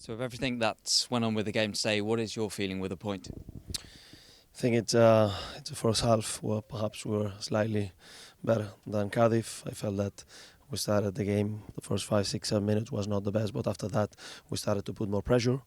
So with everything that's went on with the game today, what is your feeling with a point? I think it's the first half where perhaps we were slightly better than Cardiff. I felt that we started the game, the first 5, 6, 7 minutes was not the best, but after that we started to put more pressure.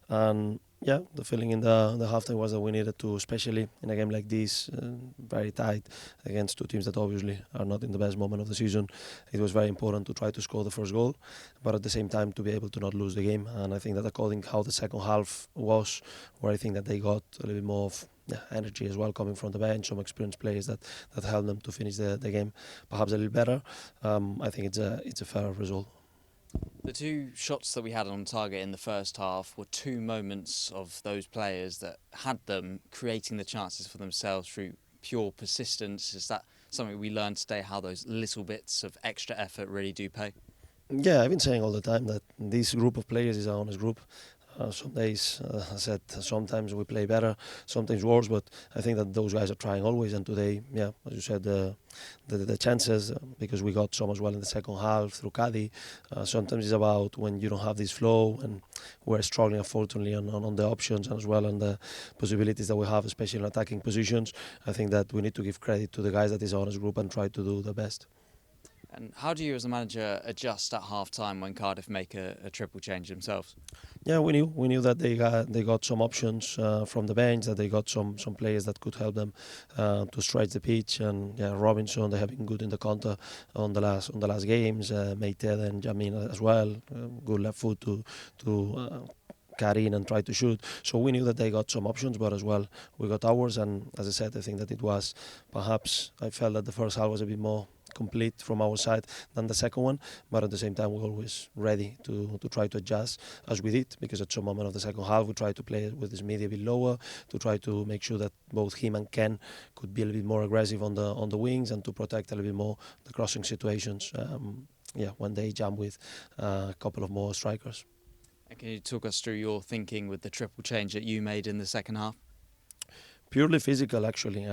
And yeah, the feeling in the halftime was that we needed to, especially in a game like this, very tight against two teams that obviously are not in the best moment of the season. It was very important to try to score the first goal, but at the same time to be able to not lose the game. And I think that according how the second half was, where I think that they got a little bit more of energy as well coming from the bench, some experienced players that helped them to finish the game perhaps a little better. I think it's a fair result. The two shots that we had on target in the first half were two moments of those players that had them creating the chances for themselves through pure persistence. Is that something we learned today, how those little bits of extra effort really do pay? Yeah, I've been saying all the time that this group of players is a honest group. Some days, I said, sometimes we play better, sometimes worse, but I think that those guys are trying always. And today, yeah, as you said, the chances, because we got some as well in the second half through Cadi. Sometimes it's about when you don't have this flow, and we're struggling, unfortunately, on the options and as well on the possibilities that we have, especially in attacking positions. I think that we need to give credit to the guys that is a honest group and try to do the best. And how do you as a manager adjust at half-time when Cardiff make a triple change themselves? Yeah, we knew that they got some options from the bench, that they got some players that could help them to stretch the pitch. And yeah, Robinson, they have been good in the counter on the last games. Meited and Jamin as well, good left foot to cut in and try to shoot. So we knew that they got some options, but as well we got ours. And as I said, I think that it was perhaps, I felt that the first half was a bit more complete from our side than the second one, but at the same time we're always ready to try to adjust as we did, because at some moment of the second half we tried to play with this media a bit lower to try to make sure that both him and Ken could be a little bit more aggressive on the wings and to protect a little bit more the crossing situations. When they jump with a couple of more strikers. And can you talk us through your thinking with the triple change that you made in the second half? Purely physical, actually.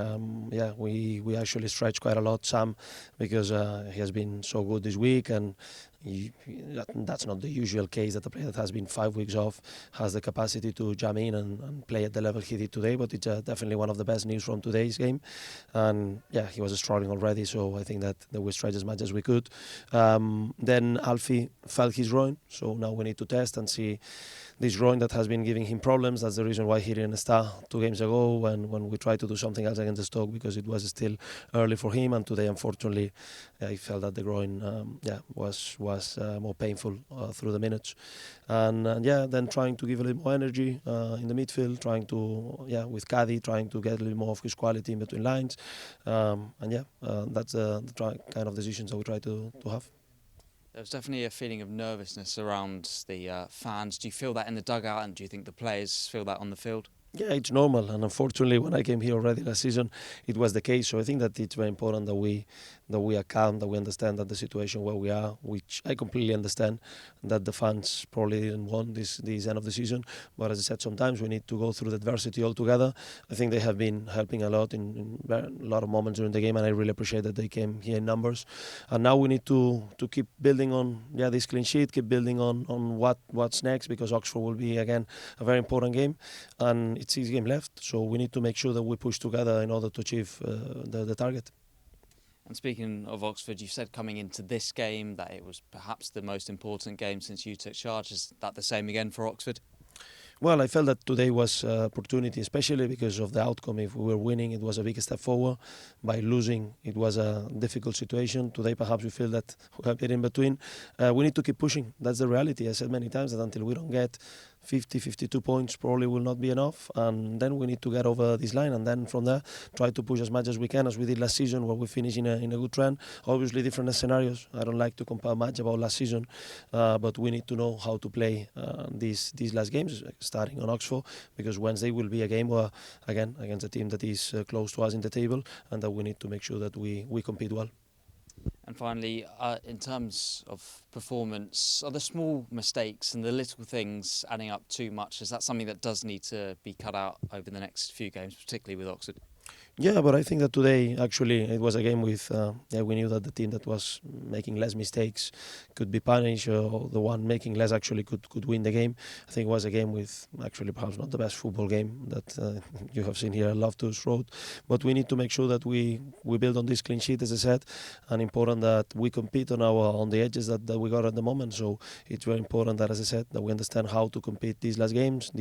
We actually stretch quite a lot, Sam, because he has been so good this week, and that's not the usual case that a player that has been 5 weeks off has the capacity to jam in and play at the level he did today. But it's definitely one of the best news from today's game, and yeah, he was struggling already, so I think that we stretched as much as we could. Then Alfie felt his groin, so now we need to test and see this groin that has been giving him problems. That's the reason why he didn't start 2 games ago when we tried to do something else against the Stoke, because it was still early for him. And today, unfortunately, I felt that the groin was more painful through the minutes. And then trying to give a little more energy in the midfield, trying to, with Caddy, trying to get a little more of his quality in between lines. That's the kind of decisions that we try to have. There was definitely a feeling of nervousness around the fans. Do you feel that in the dugout, and do you think the players feel that on the field? Yeah, it's normal, and unfortunately, when I came here already last season, it was the case. So I think that it's very important that we are calm, that we understand that the situation where we are, which I completely understand, that the fans probably didn't want this end of the season. But as I said, sometimes we need to go through the adversity all together. I think they have been helping a lot in a lot of moments during the game, and I really appreciate that they came here in numbers. And now we need to keep building on this clean sheet, keep building on what's next, because Oxford will be again a very important game, and it's 6 games left, so we need to make sure that we push together in order to achieve the target. And speaking of Oxford, you said coming into this game that it was perhaps the most important game since you took charge. Is that the same again for Oxford? Well, I felt that today was an opportunity, especially because of the outcome. If we were winning, it was a big step forward. By losing, it was a difficult situation. Today, perhaps we feel that we have been in between. We need to keep pushing. That's the reality. I said many times that until we don't get 50, 52 points, probably will not be enough. And then we need to get over this line. And then from there, try to push as much as we can, as we did last season, where we finished in a good trend. Obviously, different scenarios. I don't like to compare much about last season, but we need to know how to play these last games, starting on Oxford, because Wednesday will be a game where, again, against a team that is close to us in the table, and that we need to make sure that we compete well. And finally, in terms of performance, are the small mistakes and the little things adding up too much? Is that something that does need to be cut out over the next few games, particularly with Oxford? Yeah, but I think that today actually it was a game with we knew that the team that was making less mistakes could be punished, or the one making less actually could win the game. I think it was a game with actually perhaps not the best football game that you have seen here at Loftus Road, but we need to make sure that we build on this clean sheet, as I said, and important that we compete on the edges that we got at the moment. So it's very important that, as I said, that we understand how to compete these games,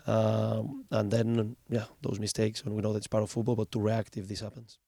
and then those mistakes, and we know that's part of football, but to react if this happens.